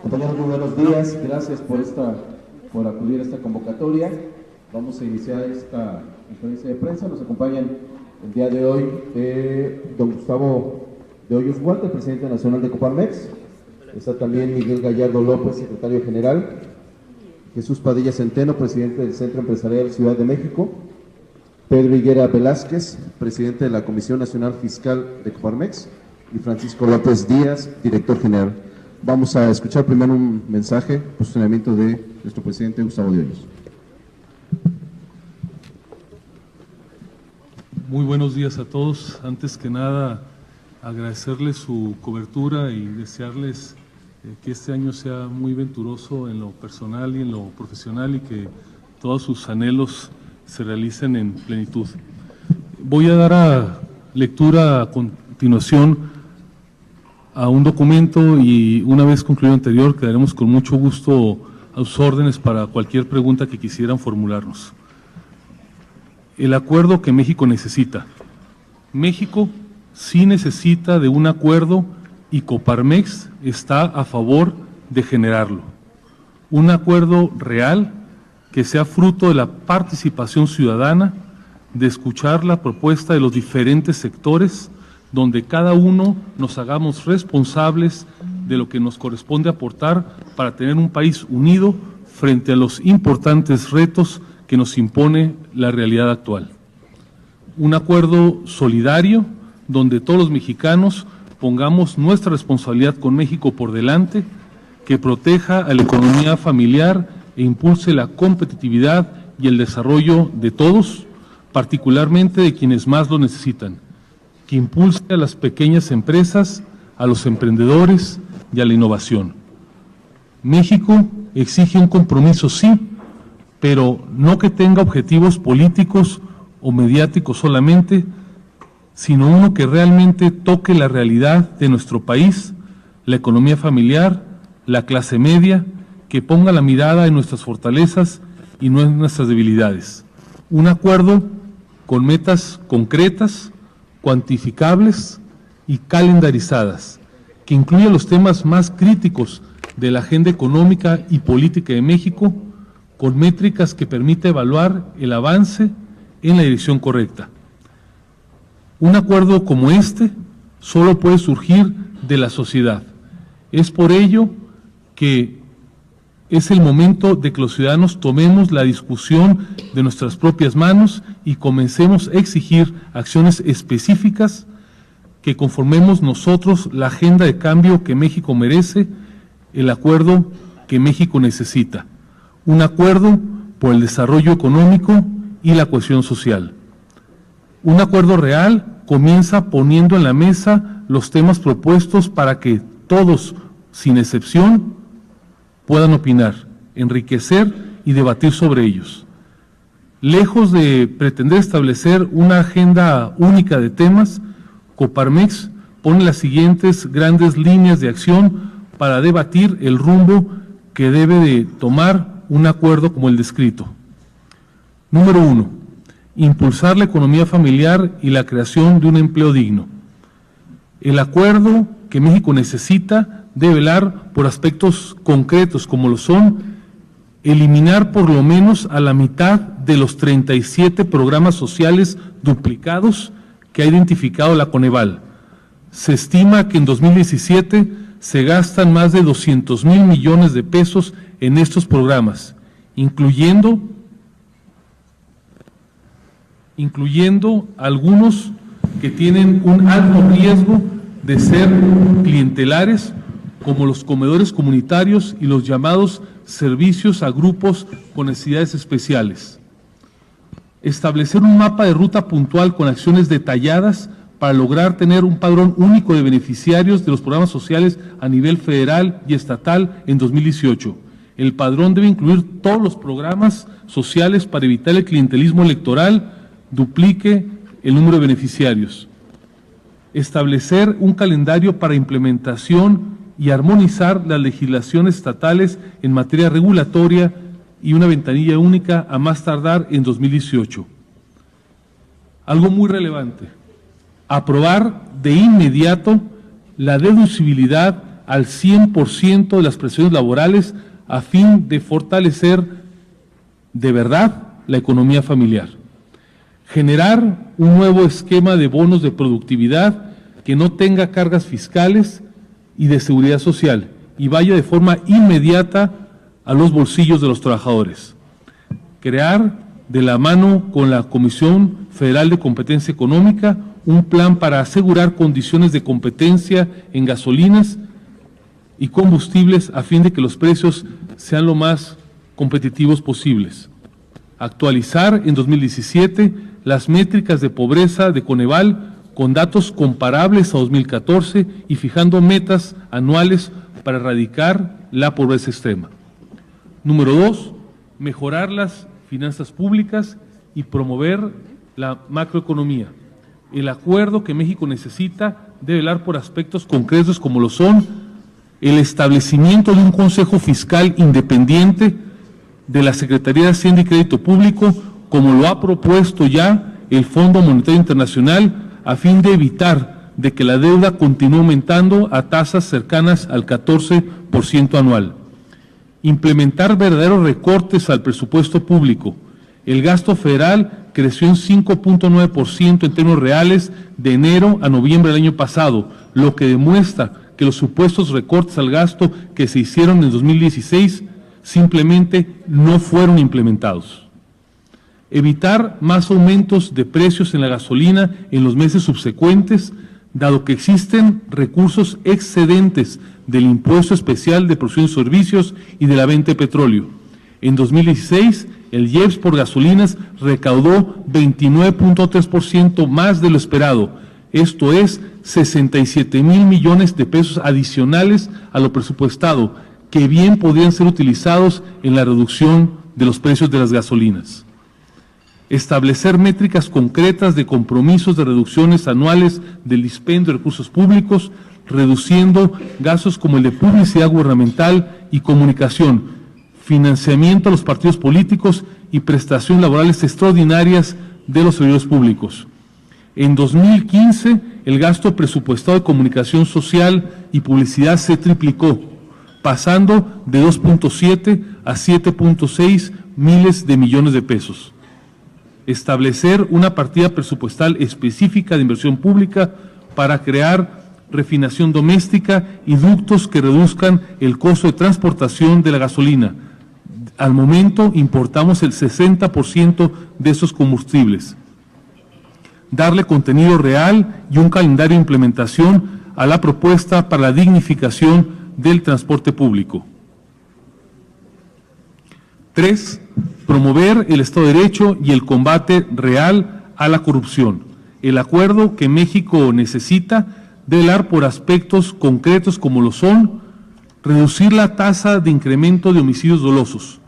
Compañeros, muy buenos días. Gracias por acudir a esta convocatoria. Vamos a iniciar esta conferencia de prensa. Nos acompañan el día de hoy don Gustavo de Hoyos Huerta, presidente nacional de Coparmex. Está también Miguel Gallardo López, secretario general. Jesús Padilla Centeno, presidente del Centro Empresarial Ciudad de México. Pedro Higuera Velázquez, presidente de la Comisión Nacional Fiscal de Coparmex. Y Francisco López Díaz, director general. Vamos a escuchar primero un mensaje, posicionamiento de nuestro presidente Gustavo de Hoyos. Muy buenos días a todos. Antes que nada, agradecerles su cobertura y desearles que este año sea muy venturoso en lo personal y en lo profesional y que todos sus anhelos se realicen en plenitud. Voy a dar lectura a continuación a un documento y una vez concluido el anterior quedaremos con mucho gusto a sus órdenes para cualquier pregunta que quisieran formularnos. El acuerdo que México necesita. México sí necesita de un acuerdo y Coparmex está a favor de generarlo. Un acuerdo real que sea fruto de la participación ciudadana, de escuchar la propuesta de los diferentes sectores, donde cada uno nos hagamos responsables de lo que nos corresponde aportar para tener un país unido frente a los importantes retos que nos impone la realidad actual. Un acuerdo solidario donde todos los mexicanos pongamos nuestra responsabilidad con México por delante, que proteja a la economía familiar e impulse la competitividad y el desarrollo de todos, particularmente de quienes más lo necesitan, que impulse a las pequeñas empresas, a los emprendedores y a la innovación. México exige un compromiso, sí, pero no que tenga objetivos políticos o mediáticos solamente, sino uno que realmente toque la realidad de nuestro país, la economía familiar, la clase media, que ponga la mirada en nuestras fortalezas y no en nuestras debilidades. Un acuerdo con metas concretas, cuantificables y calendarizadas, que incluya los temas más críticos de la agenda económica y política de México, con métricas que permita evaluar el avance en la dirección correcta. Un acuerdo como este solo puede surgir de la sociedad. Es por ello que es el momento de que los ciudadanos tomemos la discusión de nuestras propias manos y comencemos a exigir acciones específicas, que conformemos nosotros la agenda de cambio que México merece, el acuerdo que México necesita. Un acuerdo por el desarrollo económico y la cohesión social. Un acuerdo real comienza poniendo en la mesa los temas propuestos para que todos, sin excepción, puedan opinar, enriquecer y debatir sobre ellos. Lejos de pretender establecer una agenda única de temas, Coparmex pone las siguientes grandes líneas de acción para debatir el rumbo que debe de tomar un acuerdo como el descrito. Número 1. Impulsar la economía familiar y la creación de un empleo digno. El acuerdo que México necesita debe velar por aspectos concretos como lo son eliminar por lo menos a la mitad de los 37 programas sociales duplicados que ha identificado la Coneval. Se estima que en 2017 se gastan más de 200,000 millones de pesos en estos programas, incluyendo algunos que tienen un alto riesgo de ser clientelares, como los comedores comunitarios y los llamados servicios a grupos con necesidades especiales. Establecer un mapa de ruta puntual con acciones detalladas para lograr tener un padrón único de beneficiarios de los programas sociales a nivel federal y estatal en 2018. El padrón debe incluir todos los programas sociales para evitar el clientelismo electoral, duplique el número de beneficiarios. Establecer un calendario para implementación y armonizar las legislaciones estatales en materia regulatoria y una ventanilla única a más tardar en 2018. Algo muy relevante, aprobar de inmediato la deducibilidad al 100% de las prestaciones laborales a fin de fortalecer de verdad la economía familiar. Generar un nuevo esquema de bonos de productividad que no tenga cargas fiscales y de seguridad social y vaya de forma inmediata a los bolsillos de los trabajadores. Crear de la mano con la Comisión Federal de Competencia Económica un plan para asegurar condiciones de competencia en gasolinas y combustibles a fin de que los precios sean lo más competitivos posibles. Actualizar en 2017 las métricas de pobreza de Coneval con datos comparables a 2014 y fijando metas anuales para erradicar la pobreza extrema. Número 2, mejorar las finanzas públicas y promover la macroeconomía. El acuerdo que México necesita debe velar por aspectos concretos como lo son el establecimiento de un Consejo Fiscal independiente de la Secretaría de Hacienda y Crédito Público, como lo ha propuesto ya el Fondo Monetario Internacional, a fin de evitar de que la deuda continúe aumentando a tasas cercanas al 14% anual. Implementar verdaderos recortes al presupuesto público. El gasto federal creció en 5.9% en términos reales de enero a noviembre del año pasado, lo que demuestra que los supuestos recortes al gasto que se hicieron en 2016 simplemente no fueron implementados. Evitar más aumentos de precios en la gasolina en los meses subsecuentes, dado que existen recursos excedentes del impuesto especial de producción y servicios y de la venta de petróleo. En 2016, el IEPS por gasolinas recaudó 29.3% más de lo esperado, esto es 67,000 millones de pesos adicionales a lo presupuestado, que bien podrían ser utilizados en la reducción de los precios de las gasolinas. Establecer métricas concretas de compromisos de reducciones anuales del dispendio de recursos públicos, reduciendo gastos como el de publicidad gubernamental y comunicación, financiamiento a los partidos políticos y prestaciones laborales extraordinarias de los servidores públicos. En 2015, el gasto presupuestado de comunicación social y publicidad se triplicó, pasando de 2.7 a 7.6 miles de millones de pesos. Establecer una partida presupuestal específica de inversión pública para crear refinación doméstica y ductos que reduzcan el costo de transportación de la gasolina. Al momento importamos el 60% de esos combustibles. Darle contenido real y un calendario de implementación a la propuesta para la dignificación del transporte público. 3. Promover el Estado de Derecho y el combate real a la corrupción. El acuerdo que México necesita debe velar por aspectos concretos como lo son reducir la tasa de incremento de homicidios dolosos.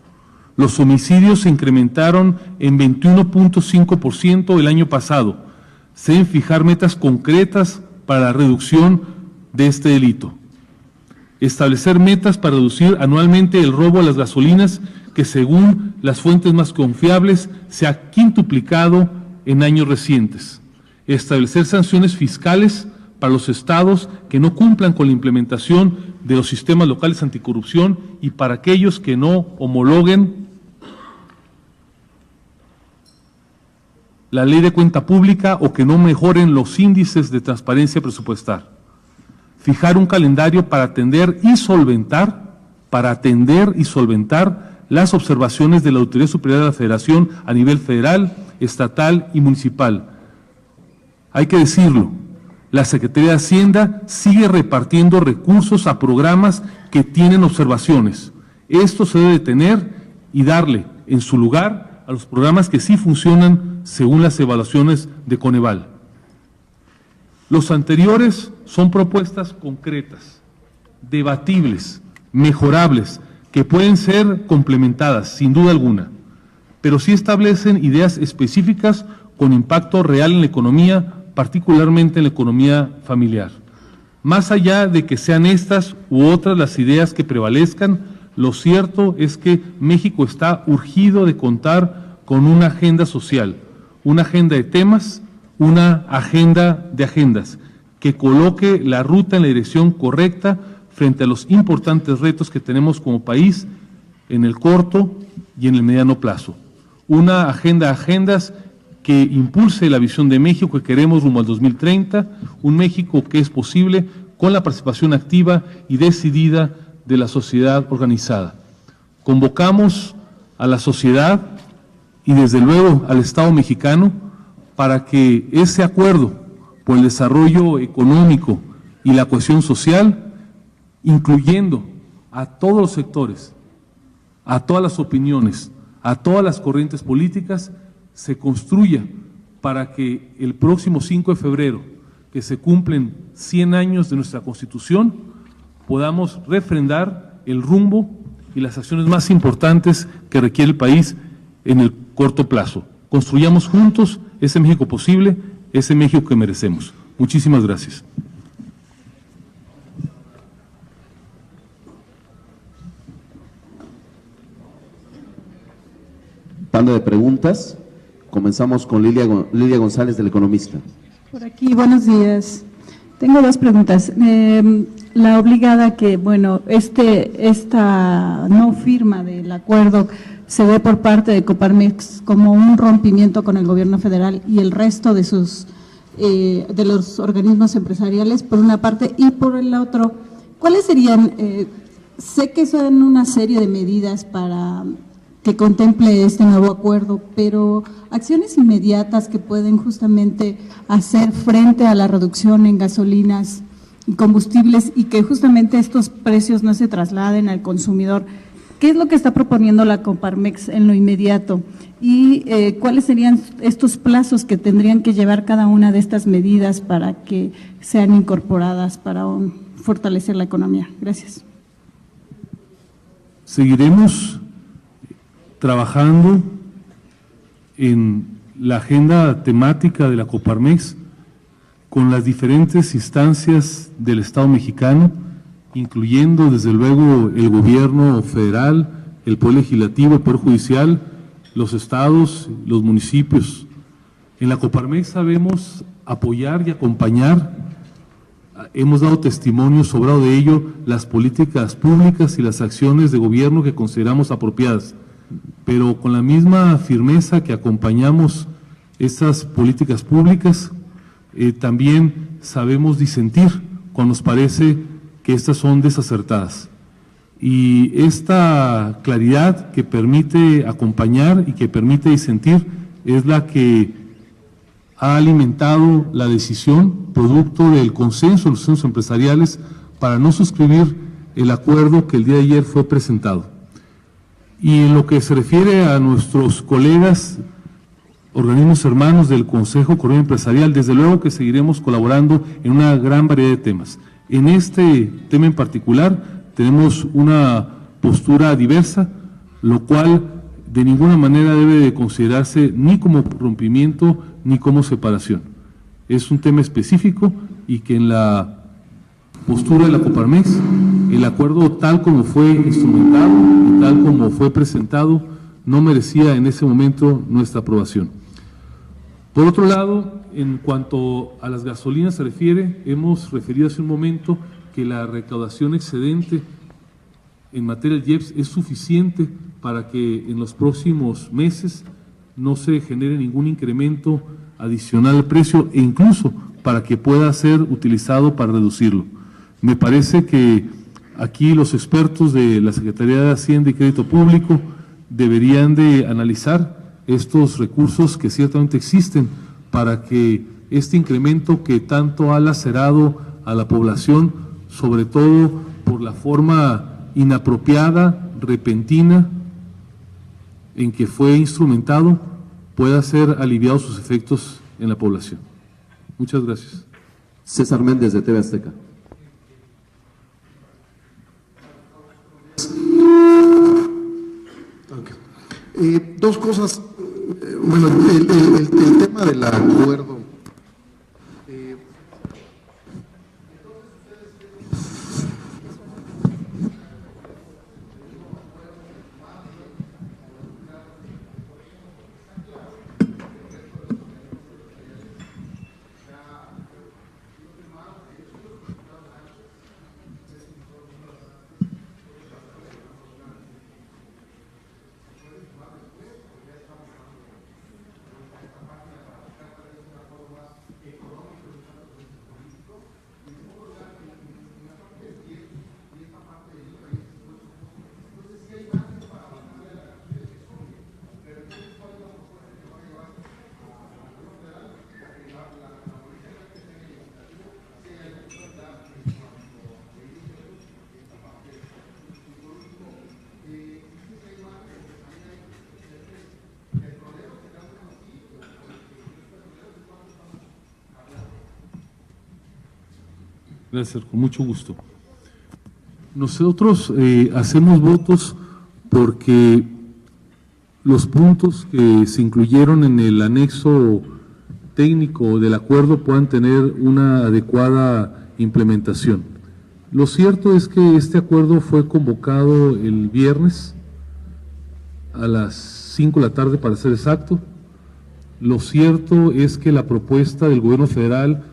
Los homicidios se incrementaron en 21.5% el año pasado. Se deben fijar metas concretas para la reducción de este delito. Establecer metas para reducir anualmente el robo a las gasolinas, que según las fuentes más confiables se ha quintuplicado en años recientes. Establecer sanciones fiscales para los estados que no cumplan con la implementación de los sistemas locales anticorrupción y para aquellos que no homologuen la ley de cuenta pública o que no mejoren los índices de transparencia presupuestal. Fijar un calendario para atender y solventar las observaciones de la Auditoría Superior de la Federación a nivel federal, estatal y municipal. Hay que decirlo, la Secretaría de Hacienda sigue repartiendo recursos a programas que tienen observaciones. Esto se debe detener y darle en su lugar a los programas que sí funcionan según las evaluaciones de Coneval. Los anteriores son propuestas concretas, debatibles, mejorables, que pueden ser complementadas, sin duda alguna, pero sí establecen ideas específicas con impacto real en la economía, particularmente en la economía familiar. Más allá de que sean estas u otras las ideas que prevalezcan, lo cierto es que México está urgido de contar con una agenda social, una agenda de temas, una agenda de agendas, que coloque la ruta en la dirección correcta frente a los importantes retos que tenemos como país en el corto y en el mediano plazo. Una agendas que impulse la visión de México que queremos rumbo al 2030, un México que es posible con la participación activa y decidida de la sociedad organizada. Convocamos a la sociedad y desde luego al Estado mexicano para que ese acuerdo por el desarrollo económico y la cohesión social, incluyendo a todos los sectores, a todas las opiniones, a todas las corrientes políticas, se construya para que el próximo 5 de febrero, que se cumplen 100 años de nuestra Constitución, podamos refrendar el rumbo y las acciones más importantes que requiere el país en el corto plazo. Construyamos juntos ese México posible, ese México que merecemos. Muchísimas gracias. Tanda de preguntas. Comenzamos con Lilia González, del Economista. Por aquí, buenos días. Tengo dos preguntas. La obligada que, bueno, esta no firma del acuerdo se ve por parte de Coparmex como un rompimiento con el gobierno federal y el resto de de los organismos empresariales, por una parte, y por el otro, ¿cuáles serían? Sé que son una serie de medidas para que contemple este nuevo acuerdo, pero acciones inmediatas que pueden justamente hacer frente a la reducción en gasolinas y combustibles y que justamente estos precios no se trasladen al consumidor. ¿Qué es lo que está proponiendo la Coparmex en lo inmediato? ¿Y cuáles serían estos plazos que tendrían que llevar cada una de estas medidas para que sean incorporadas para fortalecer la economía? Gracias. Seguiremos trabajando en la agenda temática de la Coparmex con las diferentes instancias del Estado mexicano, incluyendo desde luego el gobierno federal, el poder legislativo, el poder judicial, los estados, los municipios. En la Coparmex sabemos apoyar y acompañar, hemos dado testimonio sobrado de ello, las políticas públicas y las acciones de gobierno que consideramos apropiadas, pero con la misma firmeza que acompañamos estas políticas públicas, también sabemos disentir cuando nos parece que estas son desacertadas. Y esta claridad que permite acompañar y que permite disentir es la que ha alimentado la decisión, producto del consenso de los centros empresariales, para no suscribir el acuerdo que el día de ayer fue presentado. Y en lo que se refiere a nuestros colegas, organismos hermanos del Consejo Coordinador Empresarial, desde luego que seguiremos colaborando en una gran variedad de temas. En este tema en particular tenemos una postura diversa, lo cual de ninguna manera debe de considerarse ni como rompimiento ni como separación. Es un tema específico y que en la postura de la Coparmex, el acuerdo tal como fue instrumentado y tal como fue presentado no merecía en ese momento nuestra aprobación. Por otro lado, en cuanto a las gasolinas se refiere, hemos referido hace un momento que la recaudación excedente en materia de IEPS es suficiente para que en los próximos meses no se genere ningún incremento adicional al precio e incluso para que pueda ser utilizado para reducirlo. Me parece que aquí los expertos de la Secretaría de Hacienda y Crédito Público deberían de analizar estos recursos que ciertamente existen para que este incremento que tanto ha lacerado a la población, sobre todo por la forma inapropiada, repentina, en que fue instrumentado, pueda ser aliviado sus efectos en la población. Muchas gracias. César Méndez, de TV Azteca. Dos cosas. Bueno, el tema del acuerdo. Gracias, con mucho gusto. Nosotros hacemos votos porque los puntos que se incluyeron en el anexo técnico del acuerdo puedan tener una adecuada implementación. Lo cierto es que este acuerdo fue convocado el viernes a las 5 de la tarde, para ser exacto. Lo cierto es que la propuesta del gobierno federal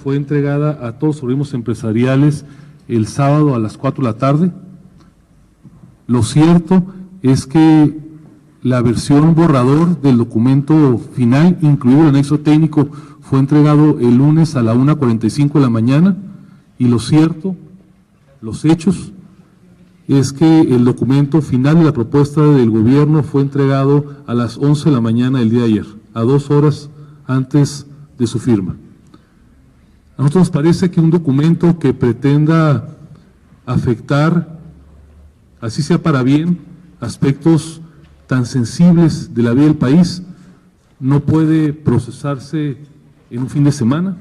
fue entregada a todos los organismos empresariales el sábado a las 4 de la tarde. Lo cierto es que la versión borrador del documento final, incluido el anexo técnico, fue entregado el lunes a la 1:45 de la mañana, y lo cierto, los hechos, es que el documento final de la propuesta del gobierno fue entregado a las 11 de la mañana del día de ayer, a 2 horas antes de su firma. A nosotros nos parece que un documento que pretenda afectar, así sea para bien, aspectos tan sensibles de la vida del país, no puede procesarse en un fin de semana,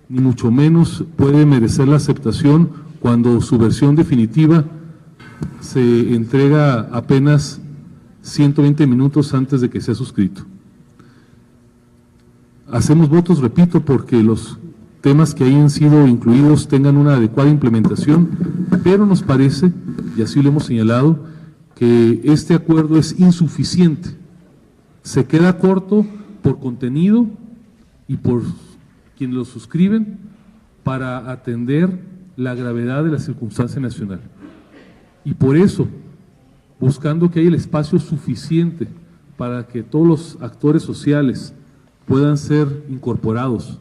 ni mucho menos puede merecer la aceptación cuando su versión definitiva se entrega apenas 120 minutos antes de que sea suscrito. Hacemos votos, repito, porque los temas que hayan sido incluidos tengan una adecuada implementación, pero nos parece, y así lo hemos señalado, que este acuerdo es insuficiente. Se queda corto por contenido y por quienes lo suscriben para atender la gravedad de la circunstancia nacional. Y por eso, buscando que haya el espacio suficiente para que todos los actores sociales puedan ser incorporados,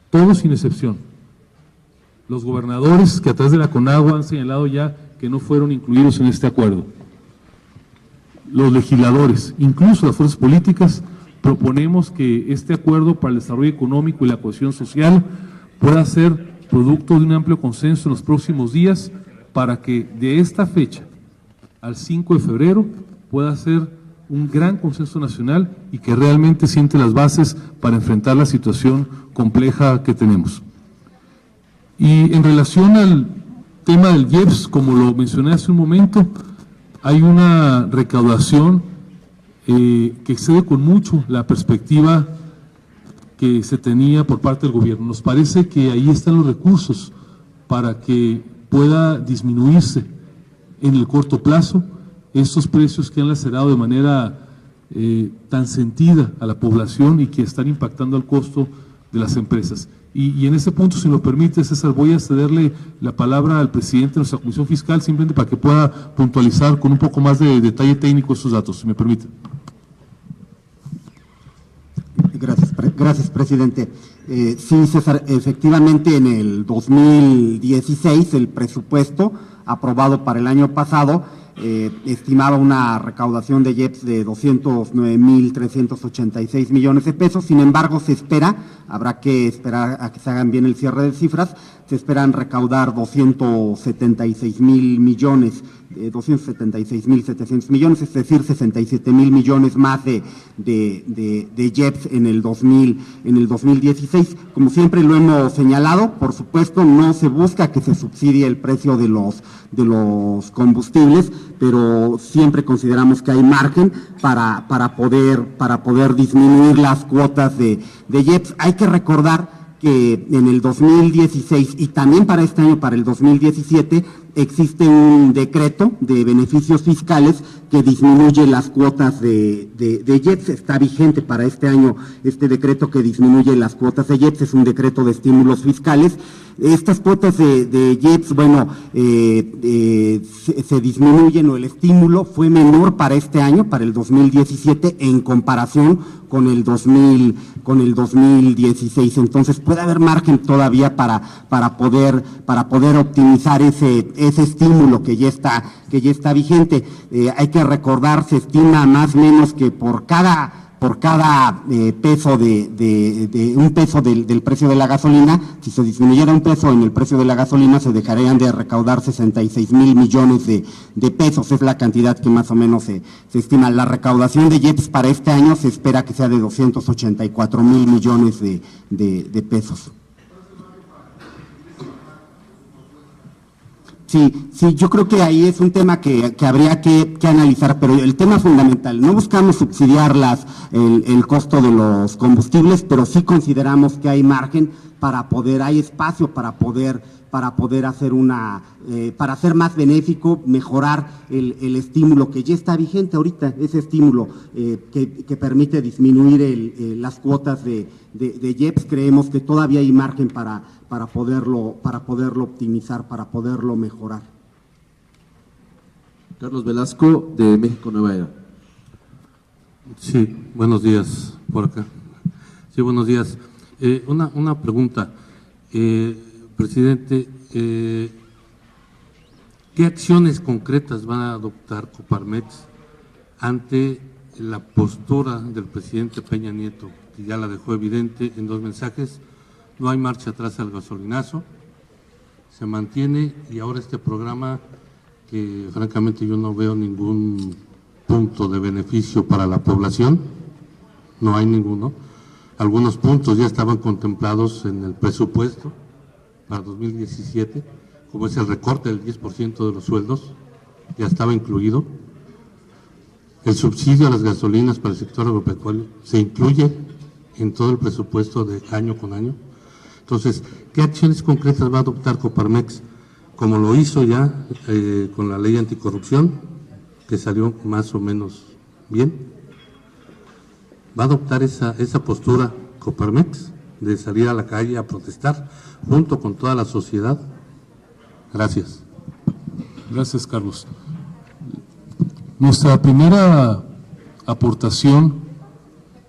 todos sin excepción. Los gobernadores que a través de la CONAGUA han señalado ya que no fueron incluidos en este acuerdo. Los legisladores, incluso las fuerzas políticas, proponemos que este acuerdo para el desarrollo económico y la cohesión social pueda ser producto de un amplio consenso en los próximos días, para que de esta fecha al 5 de febrero pueda ser un gran consenso nacional y que realmente siente las bases para enfrentar la situación compleja que tenemos. Y en relación al tema del IEPS, como lo mencioné hace un momento, hay una recaudación que excede con mucho la perspectiva que se tenía por parte del gobierno. Nos parece que ahí están los recursos para que pueda disminuirse en el corto plazo estos precios que han lacerado de manera tan sentida a la población y que están impactando al costo de las empresas. Y en ese punto, si me lo permite, César, voy a cederle la palabra al presidente de nuestra Comisión Fiscal, simplemente para que pueda puntualizar con un poco más de detalle técnico estos datos, si me permite. Gracias, presidente. Sí, César, efectivamente en el 2016 el presupuesto aprobado para el año pasado estimaba una recaudación de IEPS de 209.386 millones de pesos. Sin embargo, habrá que esperar a que se hagan bien el cierre de cifras, se esperan recaudar 276.000 millones, 276.700 millones, es decir, 67.000 millones más de IEPS en el 2016. Como siempre lo hemos señalado, por supuesto no se busca que se subsidie el precio de los combustibles, pero siempre consideramos que hay margen para poder disminuir las cuotas de IEPS. Hay que recordar que en el 2016 y también para este año, para el 2017, existe un decreto de beneficios fiscales que disminuye las cuotas de IEPS. Está vigente para este año este decreto que disminuye las cuotas de IEPS, es un decreto de estímulos fiscales. Estas cuotas de IEPS, bueno, se disminuyen, o el estímulo fue menor para este año, para el 2017, en comparación con el 2016. Entonces puede haber margen todavía para poder optimizar ese estímulo que ya está vigente. Hay que recordar, se estima más o menos que por cada peso un peso del precio de la gasolina, si se disminuyera un peso en el precio de la gasolina, se dejarían de recaudar 66.000 millones de pesos. Es la cantidad que más o menos se estima. La recaudación de IEPS para este año se espera que sea de 284.000 millones de pesos. Sí, yo creo que ahí es un tema que habría que analizar, pero el tema fundamental, no buscamos subsidiar el costo de los combustibles, pero sí consideramos que hay margen hay espacio para poder hacer para hacer más benéfico, mejorar el estímulo que ya está vigente ahorita, ese estímulo que permite disminuir las cuotas de IEPS. Creemos que todavía hay margen para poderlo optimizar, para poderlo mejorar. Carlos Velasco, de México Nueva Era. Sí, buenos días, por acá. Sí, buenos días. Una pregunta, presidente, ¿qué acciones concretas va a adoptar Coparmex ante la postura del presidente Peña Nieto, que ya la dejó evidente en 2 mensajes? No hay marcha atrás al gasolinazo, se mantiene, y ahora este programa que francamente yo no veo ningún punto de beneficio para la población, no hay ninguno. Algunos puntos ya estaban contemplados en el presupuesto para 2017, como es el recorte del 10% de los sueldos, ya estaba incluido. El subsidio a las gasolinas para el sector agropecuario se incluye en todo el presupuesto de año con año. Entonces, ¿qué acciones concretas va a adoptar Coparmex? Como lo hizo ya con la ley anticorrupción, que salió más o menos bien. ¿Va a adoptar esa postura Coparmex de salir a la calle a protestar junto con toda la sociedad? Gracias. Gracias, Carlos. Nuestra primera aportación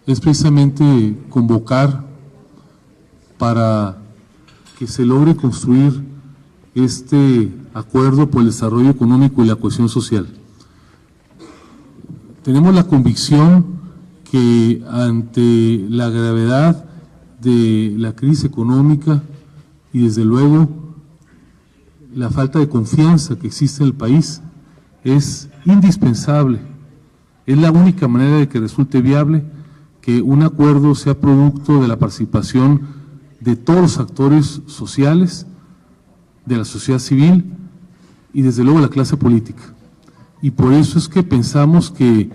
es precisamente convocar para que se logre construir este acuerdo por el desarrollo económico y la cohesión social. Tenemos la convicción que ante la gravedad de la crisis económica y desde luego la falta de confianza que existe en el país, es indispensable, es la única manera de que resulte viable que un acuerdo sea producto de la participación de todos los actores sociales, de la sociedad civil y desde luego la clase política. Y por eso es que pensamos que,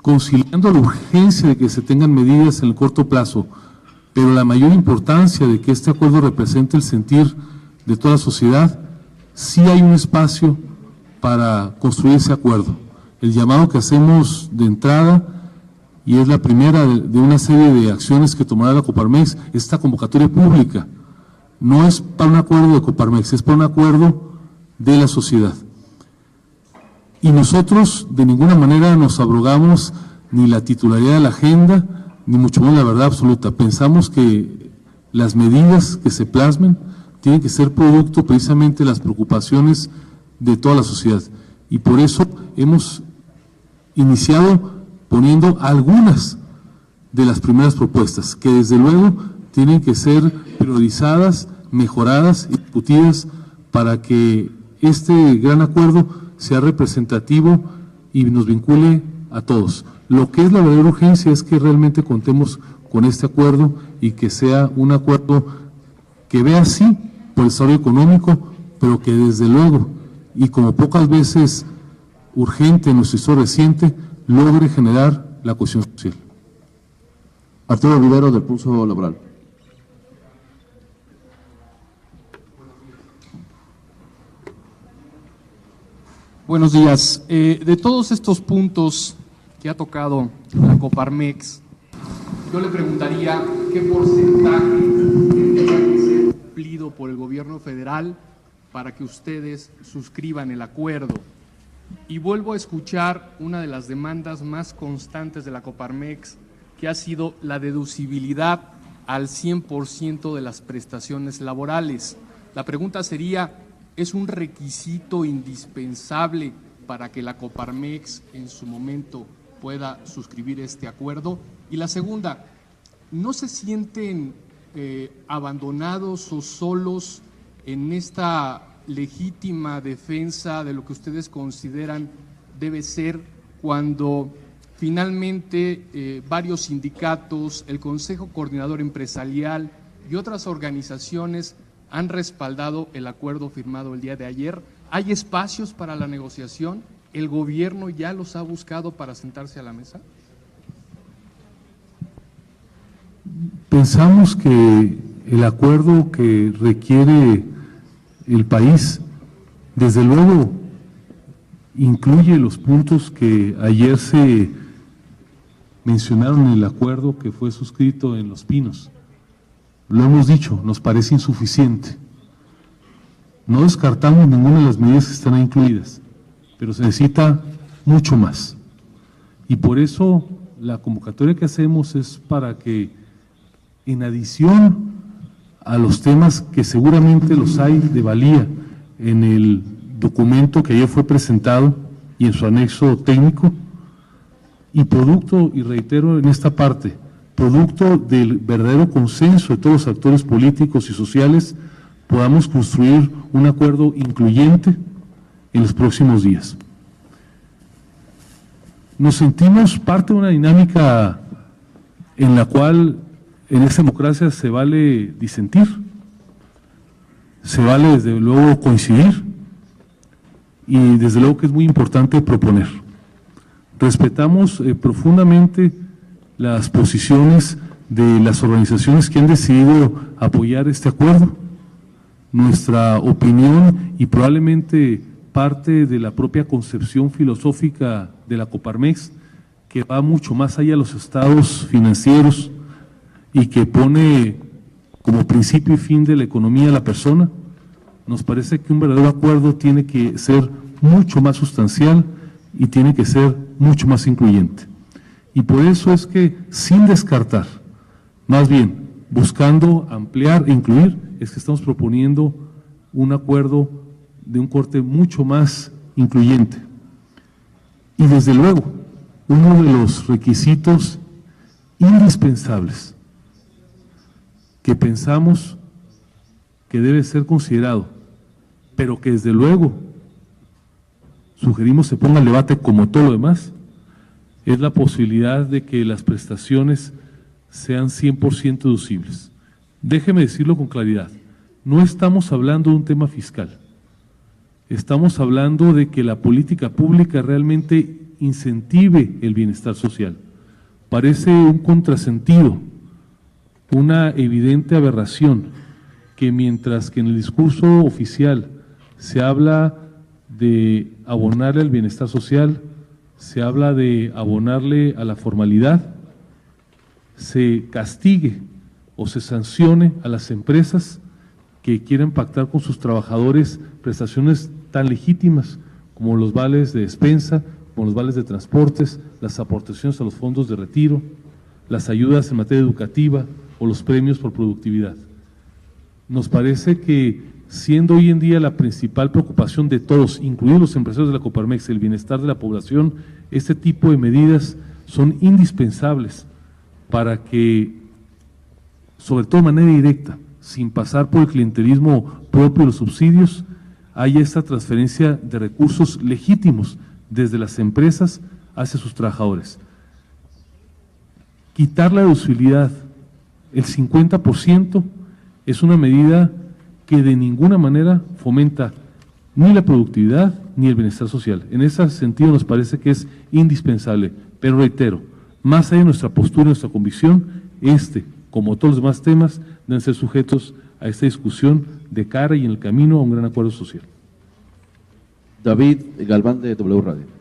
conciliando la urgencia de que se tengan medidas en el corto plazo, pero la mayor importancia de que este acuerdo represente el sentir de toda la sociedad, sí hay un espacio para construir ese acuerdo. El llamado que hacemos de entrada, y es la primera de una serie de acciones que tomará la Coparmex, esta convocatoria pública, no es para un acuerdo de Coparmex, es para un acuerdo de la sociedad. Y nosotros de ninguna manera nos abrogamos ni la titularidad de la agenda, ni mucho menos la verdad absoluta. Pensamos que las medidas que se plasmen tienen que ser producto precisamente de las preocupaciones de toda la sociedad. Y por eso hemos iniciado poniendo algunas de las primeras propuestas, que desde luego tienen que ser priorizadas, mejoradas y discutidas para que este gran acuerdo sea representativo y nos vincule a todos. Lo que es la verdadera urgencia es que realmente contemos con este acuerdo y que sea un acuerdo que vea sí por el desarrollo económico, pero que desde luego, y como pocas veces urgente en nuestra historia reciente, logre generar la cohesión social. Arturo Rivero, del Pulso Laboral. Buenos días. De todos estos puntos que ha tocado la Coparmex, yo le preguntaría qué porcentaje tendrá que ser cumplido por el gobierno federal para que ustedes suscriban el acuerdo. Y vuelvo a escuchar una de las demandas más constantes de la Coparmex, que ha sido la deducibilidad al 100% de las prestaciones laborales. La pregunta sería, ¿es un requisito indispensable para que la Coparmex en su momento pueda suscribir este acuerdo? Y la segunda, ¿no se sienten abandonados o solos en esta legítima defensa de lo que ustedes consideran debe ser cuando finalmente varios sindicatos, el Consejo Coordinador Empresarial y otras organizaciones han respaldado el acuerdo firmado el día de ayer. ¿Hay espacios para la negociación? ¿El gobierno ya los ha buscado para sentarse a la mesa? Pensamos que el acuerdo que requiere el país, desde luego, incluye los puntos que ayer se mencionaron en el acuerdo que fue suscrito en Los Pinos. Lo hemos dicho, nos parece insuficiente. No descartamos ninguna de las medidas que están ahí incluidas, pero se necesita mucho más. Y por eso la convocatoria que hacemos es para que, en adición a los temas que seguramente los hay de valía en el documento que ayer fue presentado y en su anexo técnico, y producto, y reitero en esta parte, producto del verdadero consenso de todos los actores políticos y sociales, podamos construir un acuerdo incluyente en los próximos días. Nos sentimos parte de una dinámica en la cual en esta democracia se vale disentir, se vale desde luego coincidir y desde luego que es muy importante proponer. Respetamos profundamente las posiciones de las organizaciones que han decidido apoyar este acuerdo. Nuestra opinión y probablemente parte de la propia concepción filosófica de la Coparmex, que va mucho más allá de los estados financieros y que pone como principio y fin de la economía a la persona, nos parece que un verdadero acuerdo tiene que ser mucho más sustancial y tiene que ser mucho más incluyente. Y por eso es que, sin descartar, más bien buscando ampliar e incluir, es que estamos proponiendo un acuerdo de un corte mucho más incluyente. Y desde luego, uno de los requisitos indispensables que pensamos que debe ser considerado, pero que desde luego sugerimos se ponga al debate como todo lo demás, es la posibilidad de que las prestaciones sean 100% deducibles. Déjeme decirlo con claridad, no estamos hablando de un tema fiscal, estamos hablando de que la política pública realmente incentive el bienestar social. Parece un contrasentido, una evidente aberración, que mientras que en el discurso oficial se habla de abonarle al bienestar social, se habla de abonarle a la formalidad, se castigue o se sancione a las empresas que quieren pactar con sus trabajadores prestaciones tan legítimas como los vales de despensa, como los vales de transportes, las aportaciones a los fondos de retiro, las ayudas en materia educativa o los premios por productividad. Nos parece que, siendo hoy en día la principal preocupación de todos, incluidos los empresarios de la Coparmex, el bienestar de la población, este tipo de medidas son indispensables para que, sobre todo de manera directa, sin pasar por el clientelismo propio de los subsidios, haya esta transferencia de recursos legítimos desde las empresas hacia sus trabajadores. Quitar la deducibilidad, el 50%, es una medida que de ninguna manera fomenta ni la productividad ni el bienestar social. En ese sentido nos parece que es indispensable, pero reitero, más allá de nuestra postura, nuestra convicción, como todos los demás temas, deben ser sujetos a esta discusión de cara y en el camino a un gran acuerdo social. David Galván, de W Radio.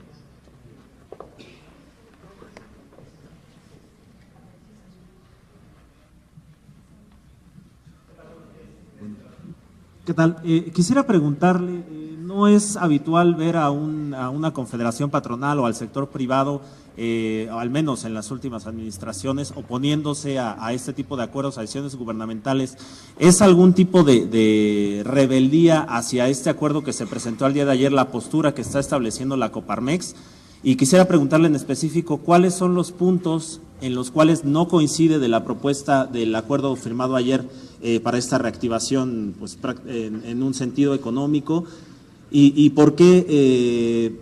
¿Qué tal? Quisiera preguntarle, ¿no es habitual ver a una confederación patronal o al sector privado, o al menos en las últimas administraciones, oponiéndose a este tipo de acuerdos, a acciones gubernamentales? ¿Es algún tipo de rebeldía hacia este acuerdo que se presentó al día de ayer, la postura que está estableciendo la Coparmex? Y quisiera preguntarle en específico, ¿cuáles son los puntos en los cuales no coincide de la propuesta del acuerdo firmado ayer para esta reactivación, pues, en un sentido económico? ¿Y por qué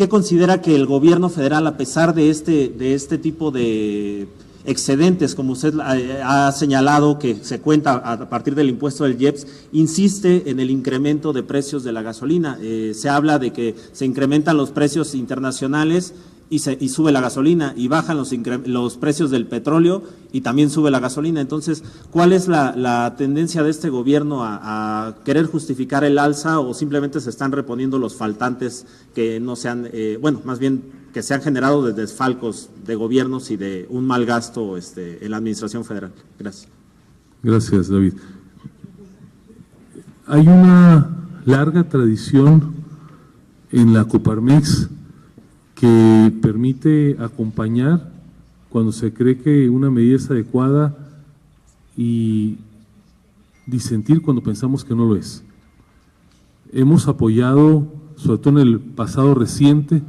considera que el gobierno federal, a pesar de este tipo de excedentes, como usted ha señalado, que se cuenta a partir del impuesto del IEPS, insiste en el incremento de precios de la gasolina. Se habla de que se incrementan los precios internacionales y sube la gasolina, y bajan los precios del petróleo y también sube la gasolina. Entonces, ¿cuál es la tendencia de este gobierno a querer justificar el alza, o simplemente se están reponiendo los faltantes que no se han, más bien que se han generado de desfalcos de gobiernos y de un mal gasto en la administración federal? Gracias. Gracias, David. Hay una larga tradición en la Coparmex que permite acompañar cuando se cree que una medida es adecuada y disentir cuando pensamos que no lo es. Hemos apoyado, sobre todo en el pasado reciente,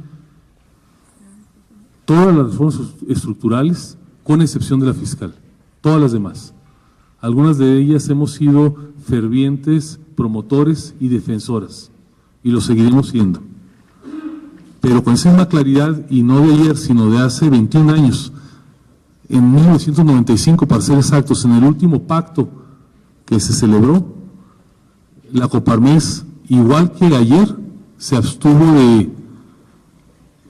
todas las reformas estructurales, con excepción de la fiscal, todas las demás. Algunas de ellas hemos sido fervientes promotores y defensoras, y lo seguiremos siendo. Pero con esa misma claridad, y no de ayer, sino de hace 21 años, en 1995, para ser exactos, en el último pacto que se celebró, la Coparmex, igual que ayer, se abstuvo de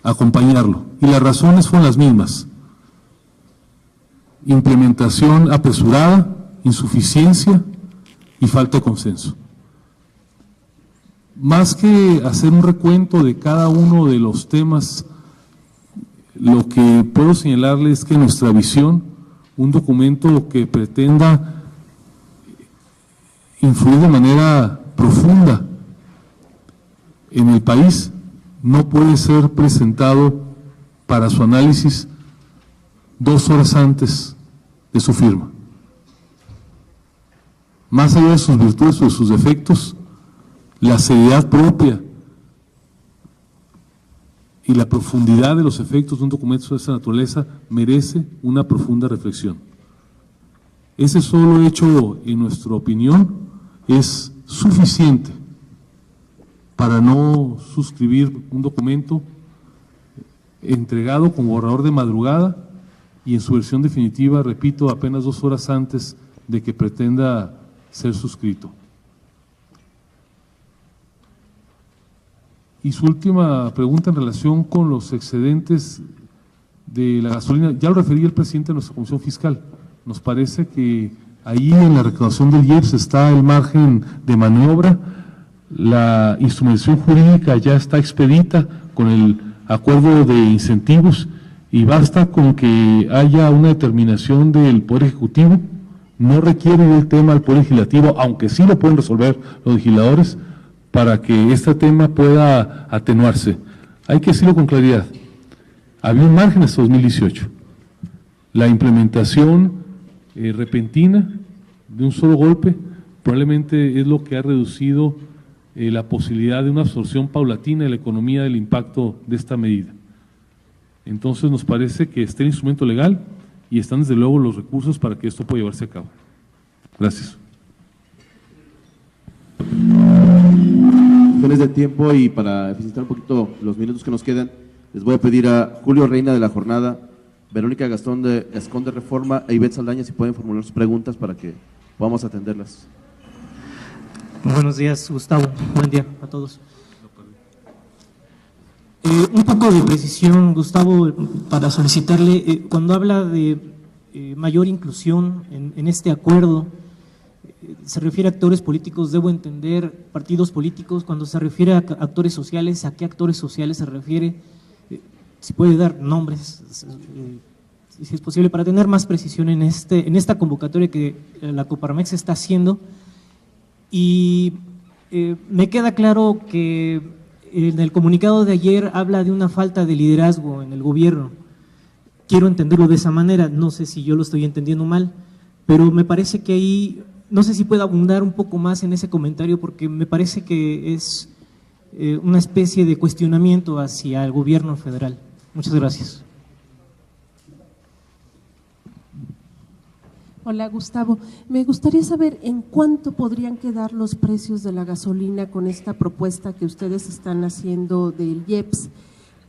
acompañarlo. Y las razones fueron las mismas: implementación apresurada, insuficiencia y falta de consenso. Más que hacer un recuento de cada uno de los temas, lo que puedo señalarles es que nuestra visión, un documento que pretenda influir de manera profunda en el país, no puede ser presentado para su análisis 2 horas antes de su firma. Más allá de sus virtudes o de sus defectos, la seriedad propia y la profundidad de los efectos de un documento de esa naturaleza merece una profunda reflexión. Ese solo hecho, en nuestra opinión, es suficiente para no suscribir un documento entregado con borrador de madrugada y en su versión definitiva, repito, apenas 2 horas antes de que pretenda ser suscrito. Y su última pregunta en relación con los excedentes de la gasolina, ya lo refería el presidente de nuestra Comisión Fiscal. Nos parece que ahí en la recaudación del IEPS está el margen de maniobra, la instrumentación jurídica ya está expedita con el acuerdo de incentivos, y basta con que haya una determinación del Poder Ejecutivo. No requiere el tema al Poder Legislativo, aunque sí lo pueden resolver los legisladores, para que este tema pueda atenuarse. Hay que decirlo con claridad, había un margen hasta 2018. La implementación repentina de un solo golpe probablemente es lo que ha reducido la posibilidad de una absorción paulatina de la economía del impacto de esta medida. Entonces nos parece que está el instrumento legal y están desde luego los recursos para que esto pueda llevarse a cabo. Gracias. De tiempo, y para eficientar un poquito los minutos que nos quedan, les voy a pedir a Julio Reina de La Jornada, Verónica Gastón de Esconde Reforma e Ivette Saldaña si pueden formular sus preguntas para que podamos atenderlas. Buenos días, Gustavo. Buen día a todos. Un poco de precisión, Gustavo, para solicitarle, cuando habla de mayor inclusión en este acuerdo, se refiere a actores políticos, debo entender partidos políticos. Cuando se refiere a actores sociales, ¿a qué actores sociales se refiere? Si puede dar nombres, si es posible, para tener más precisión en esta convocatoria que la Coparmex está haciendo. Y me queda claro que en el comunicado de ayer habla de una falta de liderazgo en el gobierno. Quiero entenderlo de esa manera, no sé si yo lo estoy entendiendo mal, pero me parece que ahí, no sé si puede abundar un poco más en ese comentario, porque me parece que es una especie de cuestionamiento hacia el gobierno federal. Muchas gracias. Hola, Gustavo. Me gustaría saber en cuánto podrían quedar los precios de la gasolina con esta propuesta que ustedes están haciendo del IEPS,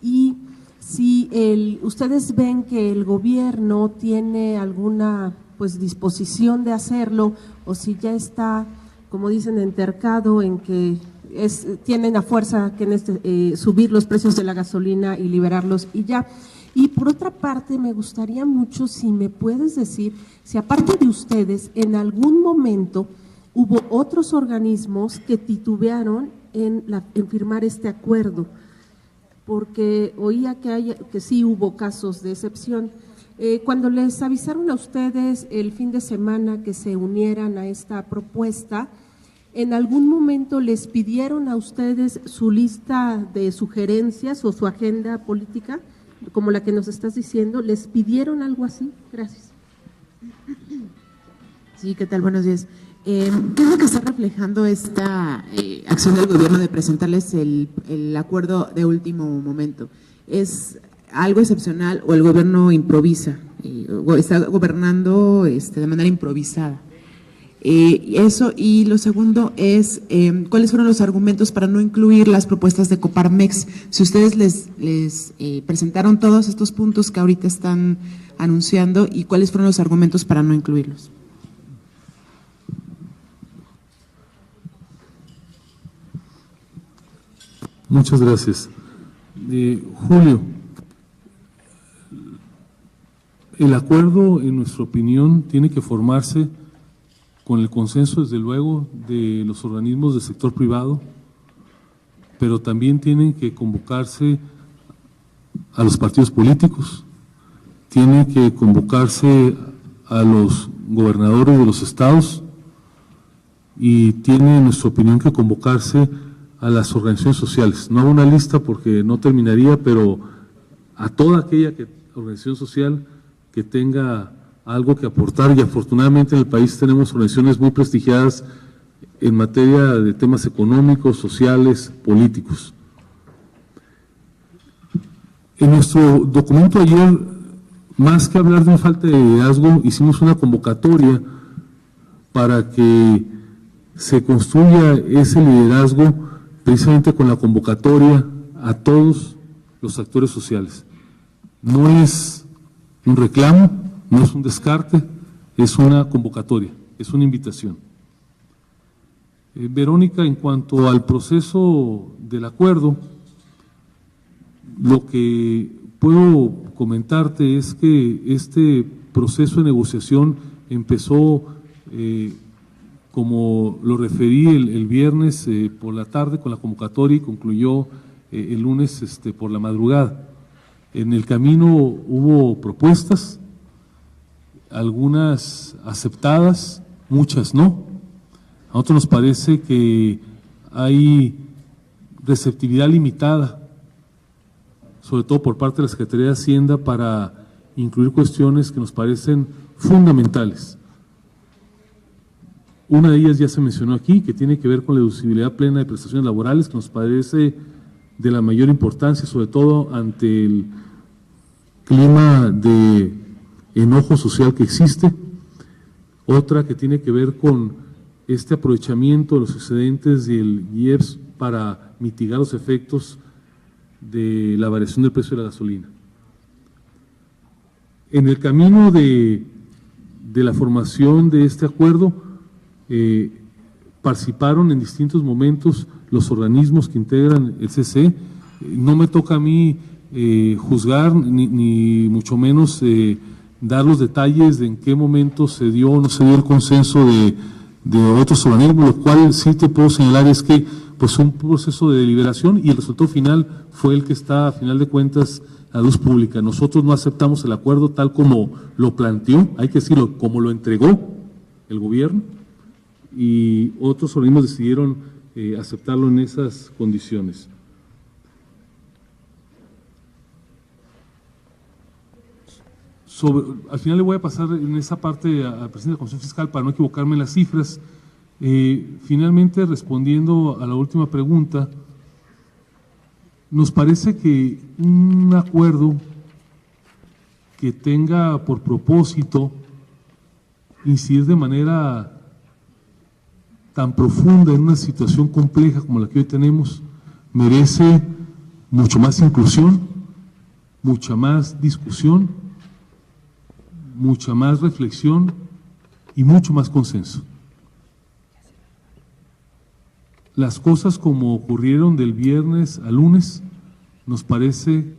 y si ustedes ven que el gobierno tiene alguna pues disposición de hacerlo, o si ya está, como dicen, entercado en que tienen a fuerza que subir los precios de la gasolina y liberarlos y ya. Y por otra parte, me gustaría mucho si me puedes decir si aparte de ustedes, en algún momento hubo otros organismos que titubearon en firmar este acuerdo, porque oía que sí hubo casos de excepción. Cuando les avisaron a ustedes el fin de semana que se unieran a esta propuesta, ¿en algún momento les pidieron a ustedes su lista de sugerencias o su agenda política, como la que nos estás diciendo? ¿Les pidieron algo así? Gracias. Sí, ¿qué tal? Buenos días. ¿Qué es lo que está reflejando esta acción del gobierno de presentarles el acuerdo de último momento? ¿Es algo excepcional o el gobierno improvisa? O está gobernando de manera improvisada. Eso, y lo segundo es, ¿cuáles fueron los argumentos para no incluir las propuestas de Coparmex? Si ustedes les presentaron todos estos puntos que ahorita están anunciando, ¿y cuáles fueron los argumentos para no incluirlos? Muchas gracias. Julio, el acuerdo, en nuestra opinión, tiene que formarse con el consenso, desde luego, de los organismos del sector privado, pero también tienen que convocarse a los partidos políticos, tienen que convocarse a los gobernadores de los estados y tiene, en nuestra opinión, que convocarse a las organizaciones sociales. No a una lista porque no terminaría, pero a toda aquella organización social que tenga algo que aportar, y afortunadamente en el país tenemos organizaciones muy prestigiadas en materia de temas económicos, sociales, políticos. En nuestro documento ayer, más que hablar de una falta de liderazgo, hicimos una convocatoria para que se construya ese liderazgo precisamente con la convocatoria a todos los actores sociales. No es un reclamo, no es un descarte, es una convocatoria, es una invitación. Verónica, en cuanto al proceso del acuerdo, lo que puedo comentarte es que este proceso de negociación empezó, como lo referí el viernes por la tarde con la convocatoria, y concluyó el lunes por la madrugada. En el camino hubo propuestas, algunas aceptadas, muchas no. A nosotros nos parece que hay receptividad limitada, sobre todo por parte de la Secretaría de Hacienda, para incluir cuestiones que nos parecen fundamentales. Una de ellas ya se mencionó aquí, que tiene que ver con la deducibilidad plena de prestaciones laborales, que nos parece de la mayor importancia, sobre todo ante el clima de enojo social que existe. Otra que tiene que ver con este aprovechamiento de los excedentes del IEPS para mitigar los efectos de la variación del precio de la gasolina. En el camino de la formación de este acuerdo, participaron en distintos momentos los organismos que integran el CC. No me toca a mí juzgar, ni mucho menos dar los detalles de en qué momento se dio o no se dio el consenso de otros organismos. Lo cual sí te puedo señalar es que pues un proceso de deliberación, y el resultado final fue el que está, a final de cuentas, a luz pública. Nosotros no aceptamos el acuerdo tal como lo planteó, hay que decirlo, como lo entregó el gobierno, y otros organismos decidieron aceptarlo en esas condiciones. Al final le voy a pasar en esa parte al presidente de la Comisión Fiscal para no equivocarme en las cifras. Finalmente, respondiendo a la última pregunta, nos parece que un acuerdo que tenga por propósito incidir de manera tan profunda en una situación compleja como la que hoy tenemos, merece mucho más inclusión, mucha más discusión, mucha más reflexión y mucho más consenso. Las cosas como ocurrieron del viernes al lunes nos parece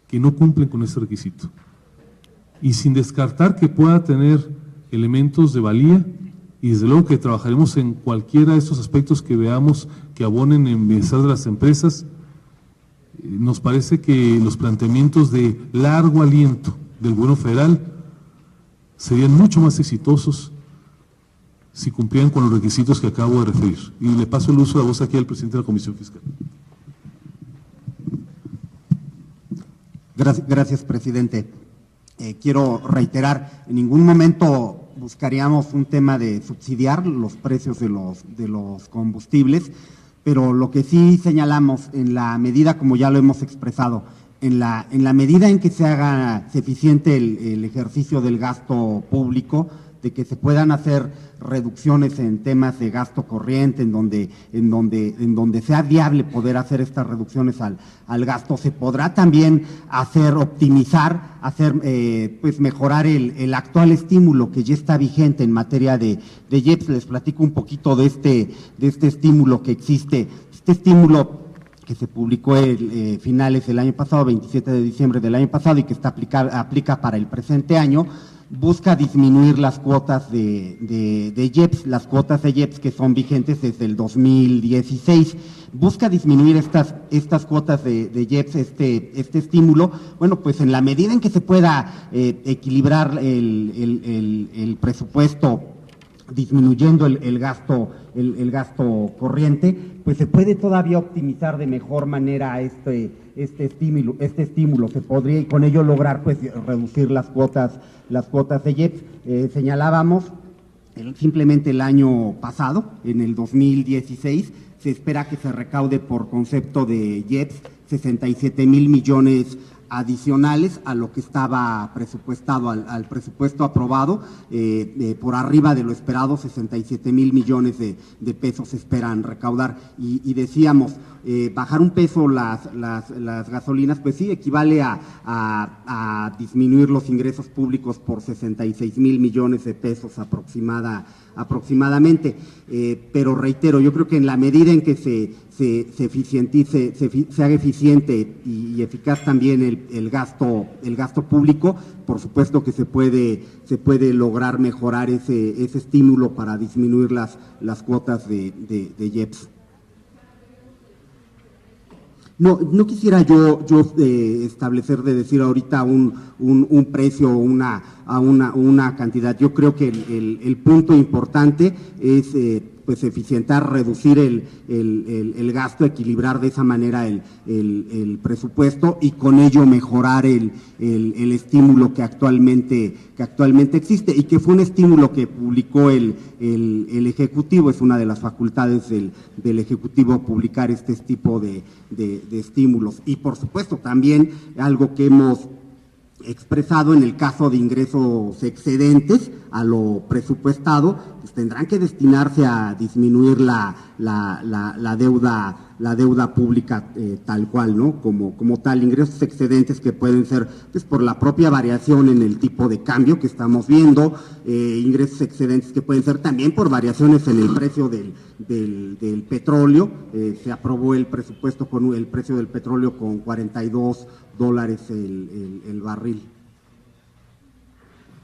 que no cumplen con ese requisito. Y sin descartar que pueda tener elementos de valía, y desde luego que trabajaremos en cualquiera de estos aspectos que veamos que abonen en bienestar de las empresas, nos parece que los planteamientos de largo aliento del gobierno federal serían mucho más exitosos si cumplieran con los requisitos que acabo de referir. Y le paso el uso de la voz aquí al presidente de la Comisión Fiscal. Gracias, presidente. Quiero reiterar, en ningún momento buscaríamos un tema de subsidiar los precios de los combustibles, pero lo que sí señalamos, en la medida, como ya lo hemos expresado, en la medida en que se haga eficiente el ejercicio del gasto público, de que se puedan hacer reducciones en temas de gasto corriente, en donde sea viable poder hacer estas reducciones al gasto, se podrá también optimizar, pues mejorar el actual estímulo que ya está vigente en materia de IEPS. Les platico un poquito de este estímulo que existe. Este estímulo que se publicó finales del año pasado, 27 de diciembre del año pasado, y que aplica para el presente año, busca disminuir las cuotas de IEPS, las cuotas de IEPS que son vigentes desde el 2016. Busca disminuir estas cuotas de IEPS, este estímulo, bueno, pues en la medida en que se pueda equilibrar el presupuesto, disminuyendo el gasto corriente, pues se puede todavía optimizar de mejor manera este estímulo. Se podría, y con ello lograr pues reducir las cuotas de IEPS. Señalábamos simplemente el año pasado, en el 2016, se espera que se recaude por concepto de IEPS 67,000 millones adicionales a lo que estaba presupuestado, al presupuesto aprobado, por arriba de lo esperado, 67,000 millones de pesos se esperan recaudar. Y decíamos, bajar un peso las gasolinas, pues sí, equivale a disminuir los ingresos públicos por 66,000 millones de pesos aproximadamente. Pero reitero, yo creo que en la medida en que se haga eficiente y eficaz también el gasto público, por supuesto que se puede lograr mejorar ese estímulo para disminuir las cuotas de IEPS. No quisiera yo establecer, de decir ahorita un precio o una cantidad. Yo creo que el punto importante es pues eficientar, reducir el gasto, equilibrar de esa manera el presupuesto y con ello mejorar el estímulo que actualmente existe, y que fue un estímulo que publicó el Ejecutivo. Es una de las facultades del Ejecutivo publicar este tipo de estímulos. Y por supuesto también algo que hemos expresado, en el caso de ingresos excedentes a lo presupuestado, pues tendrán que destinarse a disminuir la deuda pública tal cual, ¿no? Como tal, ingresos excedentes que pueden ser pues por la propia variación en el tipo de cambio que estamos viendo, ingresos excedentes que pueden ser también por variaciones en el precio del petróleo. Se aprobó el presupuesto con el precio del petróleo con $42 el barril.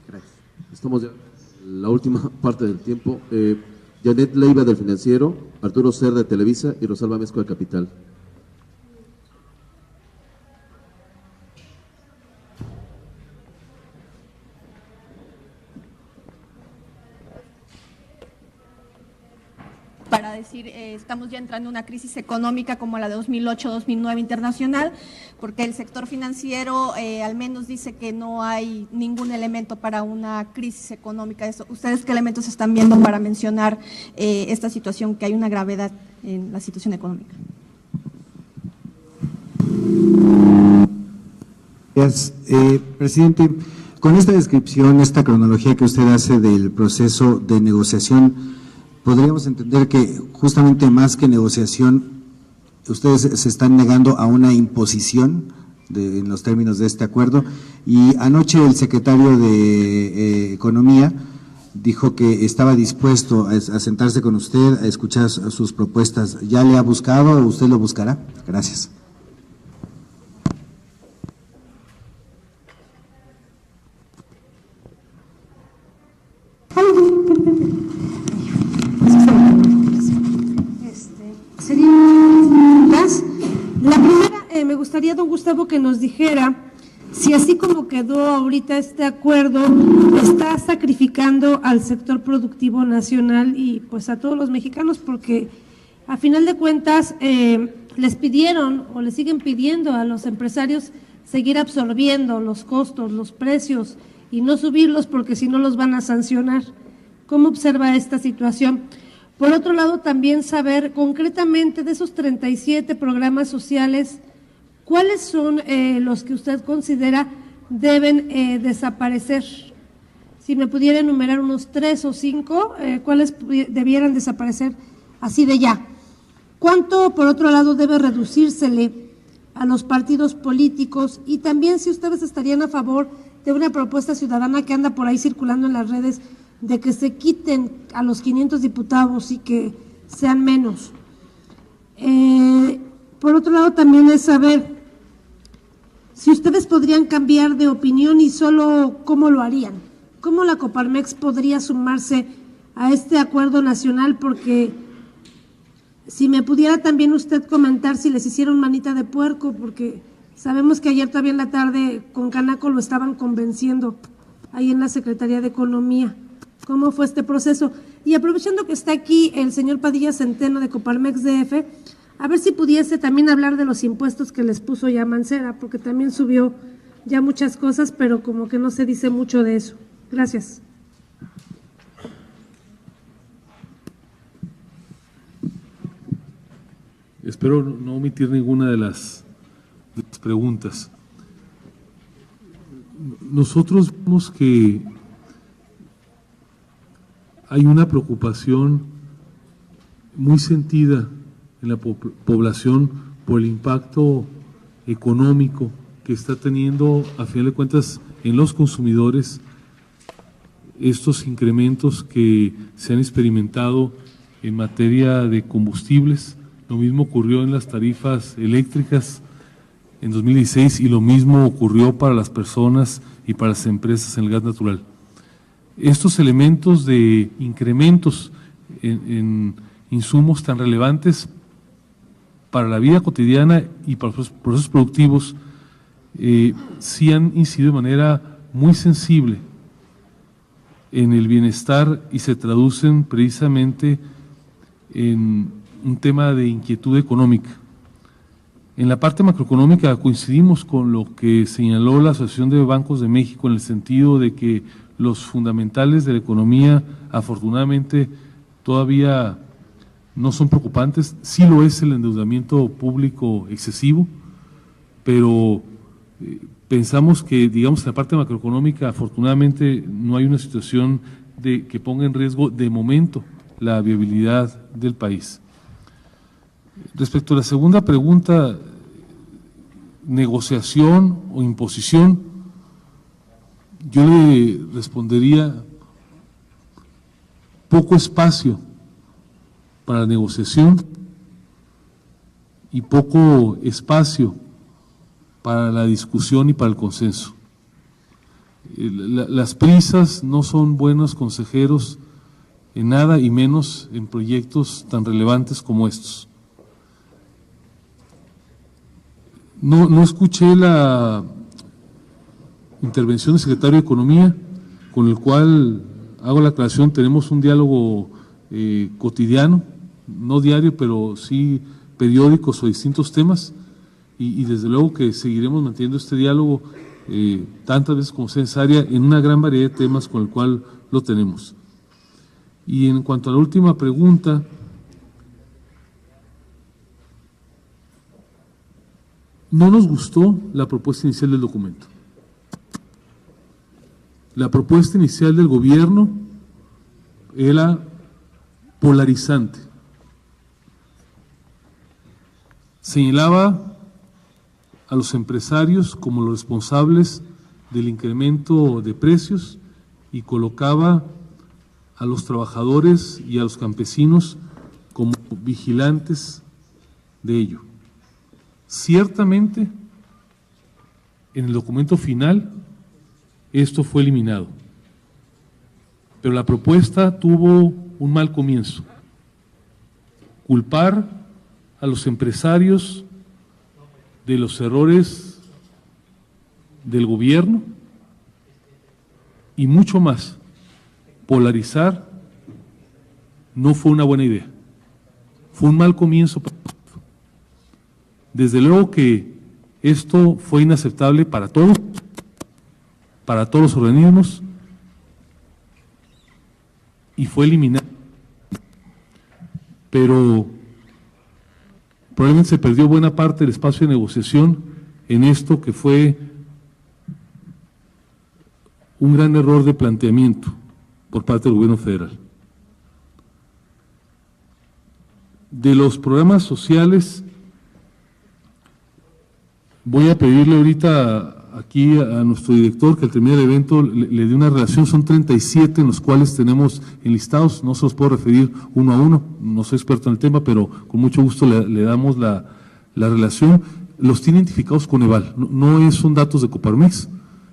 Gracias. Estamos ya en la última parte del tiempo. Janet Leiva del Financiero, Arturo Cerda de Televisa y Rosalba Mezco de Capital. Para decir, estamos ya entrando en una crisis económica como la de 2008-2009 internacional, porque el sector financiero al menos dice que no hay ningún elemento para una crisis económica. ¿Ustedes qué elementos están viendo para mencionar esta situación, que hay una gravedad en la situación económica? Gracias, presidente. Con esta descripción, esta cronología que usted hace del proceso de negociación, podríamos entender que justamente más que negociación, ustedes se están negando a una imposición en los términos de este acuerdo. Y anoche el secretario de Economía dijo que estaba dispuesto a sentarse con usted, a escuchar sus propuestas. ¿Ya le ha buscado o usted lo buscará? Gracias. Serían las. La primera, me gustaría, don Gustavo, que nos dijera si así como quedó ahorita este acuerdo, está sacrificando al sector productivo nacional y pues a todos los mexicanos, porque a final de cuentas les pidieron o les siguen pidiendo a los empresarios seguir absorbiendo los costos, los precios y no subirlos porque si no los van a sancionar. ¿Cómo observa esta situación? Por otro lado, también saber concretamente de esos 37 programas sociales, ¿cuáles son los que usted considera deben desaparecer? Si me pudiera enumerar unos 3 o 5, ¿cuáles debieran desaparecer así de ya? ¿Cuánto, por otro lado, debe reducírsele a los partidos políticos? Y también si ustedes estarían a favor de una propuesta ciudadana que anda por ahí circulando en las redes, de que se quiten a los 500 diputados y que sean menos. Por otro lado, también es saber si ustedes podrían cambiar de opinión y solo cómo lo harían. ¿Cómo la Coparmex podría sumarse a este acuerdo nacional? Porque si me pudiera también usted comentar si les hicieron manita de puerco, porque sabemos que ayer todavía en la tarde con Canaco lo estaban convenciendo ahí en la Secretaría de Economía. ¿Cómo fue este proceso? Y aprovechando que está aquí el señor Padilla Centeno de Coparmex DF, a ver si pudiese también hablar de los impuestos que les puso ya Mancera, porque también subió ya muchas cosas, pero como que no se dice mucho de eso. Gracias. Espero no omitir ninguna de las preguntas. Nosotros vemos que hay una preocupación muy sentida en la población por el impacto económico que está teniendo, a final de cuentas, en los consumidores estos incrementos que se han experimentado en materia de combustibles. Lo mismo ocurrió en las tarifas eléctricas en 2016 y lo mismo ocurrió para las personas y para las empresas en el gas natural. Estos elementos de incrementos en insumos tan relevantes para la vida cotidiana y para los procesos productivos sí han incidido de manera muy sensible en el bienestar y se traducen precisamente en un tema de inquietud económica. En la parte macroeconómica coincidimos con lo que señaló la Asociación de Bancos de México en el sentido de que los fundamentales de la economía afortunadamente todavía no son preocupantes. Sí lo es el endeudamiento público excesivo, pero pensamos que, digamos, en la parte macroeconómica afortunadamente no hay una situación que ponga en riesgo de momento la viabilidad del país. Respecto a la segunda pregunta, negociación o imposición, yo le respondería poco espacio para la negociación y poco espacio para la discusión y para el consenso. Las prisas no son buenos consejeros en nada y menos en proyectos tan relevantes como estos. No escuché la intervención del secretario de Economía, con el cual hago la aclaración, tenemos un diálogo cotidiano, no diario, pero sí periódico sobre distintos temas, y desde luego que seguiremos manteniendo este diálogo tantas veces como sea necesaria en una gran variedad de temas con el cual lo tenemos. Y en cuanto a la última pregunta, no nos gustó la propuesta inicial del documento. La propuesta inicial del gobierno era polarizante. Señalaba a los empresarios como los responsables del incremento de precios y colocaba a los trabajadores y a los campesinos como vigilantes de ello. Ciertamente, en el documento final, esto fue eliminado, pero la propuesta tuvo un mal comienzo. Culpar a los empresarios de los errores del gobierno y mucho más, polarizar, no fue una buena idea. Fue un mal comienzo. Desde luego que esto fue inaceptable para todos los organismos, y fue eliminado. Pero probablemente se perdió buena parte del espacio de negociación en esto que fue un gran error de planteamiento por parte del gobierno federal. De los programas sociales, voy a pedirle ahorita aquí a nuestro director que al terminar el evento le dé una relación. Son 37 en los cuales tenemos enlistados, no se los puedo referir uno a uno, no soy experto en el tema, pero con mucho gusto le damos la relación. Los tiene identificados Coneval, no son datos de Coparmex,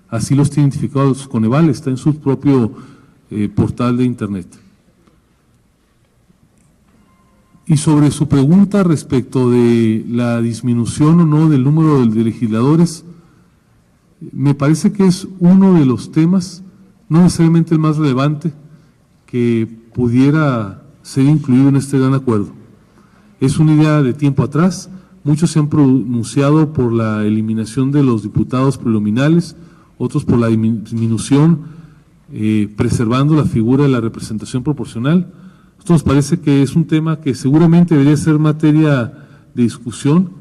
así los tiene identificados Coneval, está en su propio portal de internet. Y sobre su pregunta respecto de la disminución o no del número de legisladores, me parece que es uno de los temas, no necesariamente el más relevante, que pudiera ser incluido en este gran acuerdo. Es una idea de tiempo atrás, muchos se han pronunciado por la eliminación de los diputados plurinominales, otros por la disminución, preservando la figura de la representación proporcional. Esto nos parece que es un tema que seguramente debería ser materia de discusión,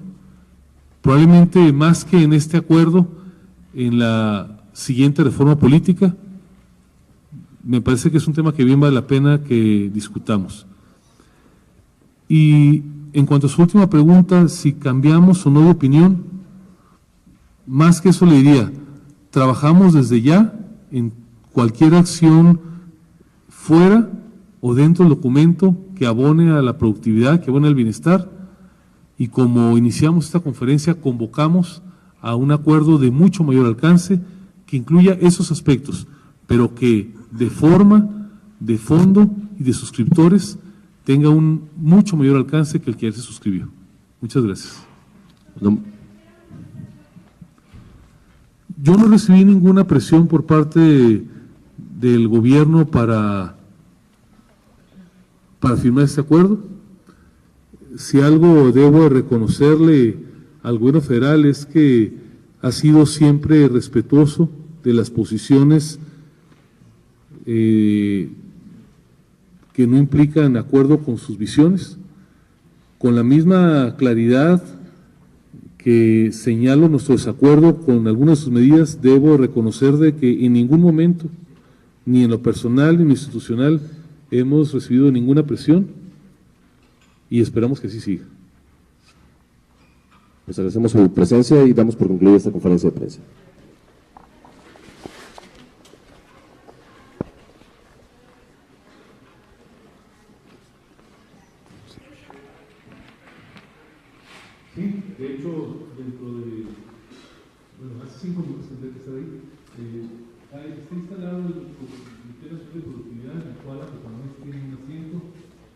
probablemente más que en este acuerdo, en la siguiente reforma política. Me parece que es un tema que bien vale la pena que discutamos. Y en cuanto a su última pregunta, si cambiamos o no de opinión, más que eso le diría, trabajamos desde ya en cualquier acción fuera o dentro del documento que abone a la productividad, que abone al bienestar, y como iniciamos esta conferencia, convocamos a un acuerdo de mucho mayor alcance que incluya esos aspectos, pero que de forma, de fondo y de suscriptores tenga un mucho mayor alcance que el que ayer se suscribió. Muchas gracias. Yo no recibí ninguna presión por parte del gobierno para firmar este acuerdo. Si algo debo reconocerle al gobierno federal es que ha sido siempre respetuoso de las posiciones que no implican acuerdo con sus visiones. Con la misma claridad que señalo nuestro desacuerdo con algunas de sus medidas, debo reconocer de que en ningún momento, ni en lo personal ni en lo institucional, hemos recibido ninguna presión y esperamos que así siga. Les agradecemos su presencia y damos por concluida esta conferencia de prensa. Sí, de hecho, dentro de, hace 5 minutos tendré que estar ahí, está instalado el Comité de Productividad, en el cual la Coparmex tiene un asiento,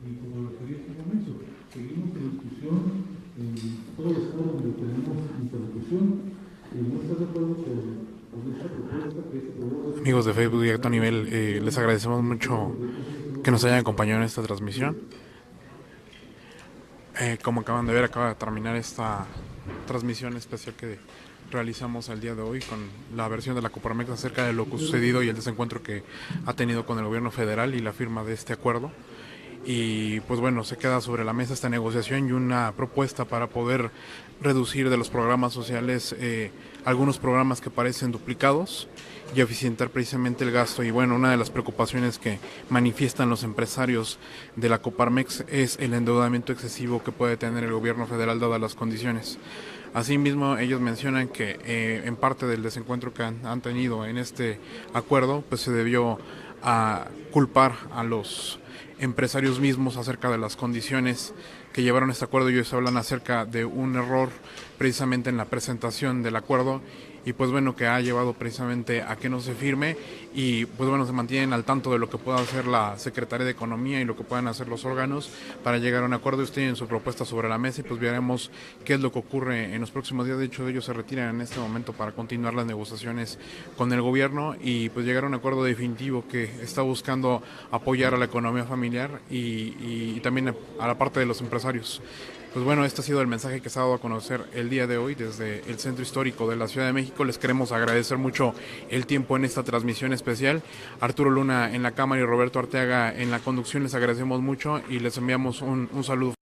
y como lo referí en este momento, seguimos en discusión en todos los foros donde tenemos interlocución, y no está de acuerdo con esta propuesta que se aprobó. Amigos de Facebook y Alto Nivel, les agradecemos mucho que nos hayan acompañado en esta transmisión. Como acaban de ver, acaba de terminar esta transmisión especial que realizamos el día de hoy con la versión de la Coparmex acerca de lo sucedido y el desencuentro que ha tenido con el gobierno federal y la firma de este acuerdo. Y pues bueno, se queda sobre la mesa esta negociación y una propuesta para poder reducir de los programas sociales algunos programas que parecen duplicados y eficientar precisamente el gasto. Y bueno, una de las preocupaciones que manifiestan los empresarios de la Coparmex es el endeudamiento excesivo que puede tener el gobierno federal dadas las condiciones. Asimismo, ellos mencionan que en parte del desencuentro que han tenido en este acuerdo, pues se debió a culpar a los empresarios mismos acerca de las condiciones que llevaron a este acuerdo. Ellos hablan acerca de un error precisamente en la presentación del acuerdo y pues bueno, que ha llevado precisamente a que no se firme y pues bueno, se mantienen al tanto de lo que pueda hacer la Secretaría de Economía y lo que puedan hacer los órganos para llegar a un acuerdo. Ellos tienen su propuesta sobre la mesa y pues veremos qué es lo que ocurre en los próximos días. De hecho, ellos se retiran en este momento para continuar las negociaciones con el gobierno y pues llegar a un acuerdo definitivo que está buscando apoyar a la economía familiar y también a la parte de los empresarios. Pues bueno, este ha sido el mensaje que se ha dado a conocer el día de hoy desde el Centro Histórico de la Ciudad de México. Les queremos agradecer mucho el tiempo en esta transmisión especial. Arturo Luna en la cámara y Roberto Arteaga en la conducción, les agradecemos mucho y les enviamos un saludo.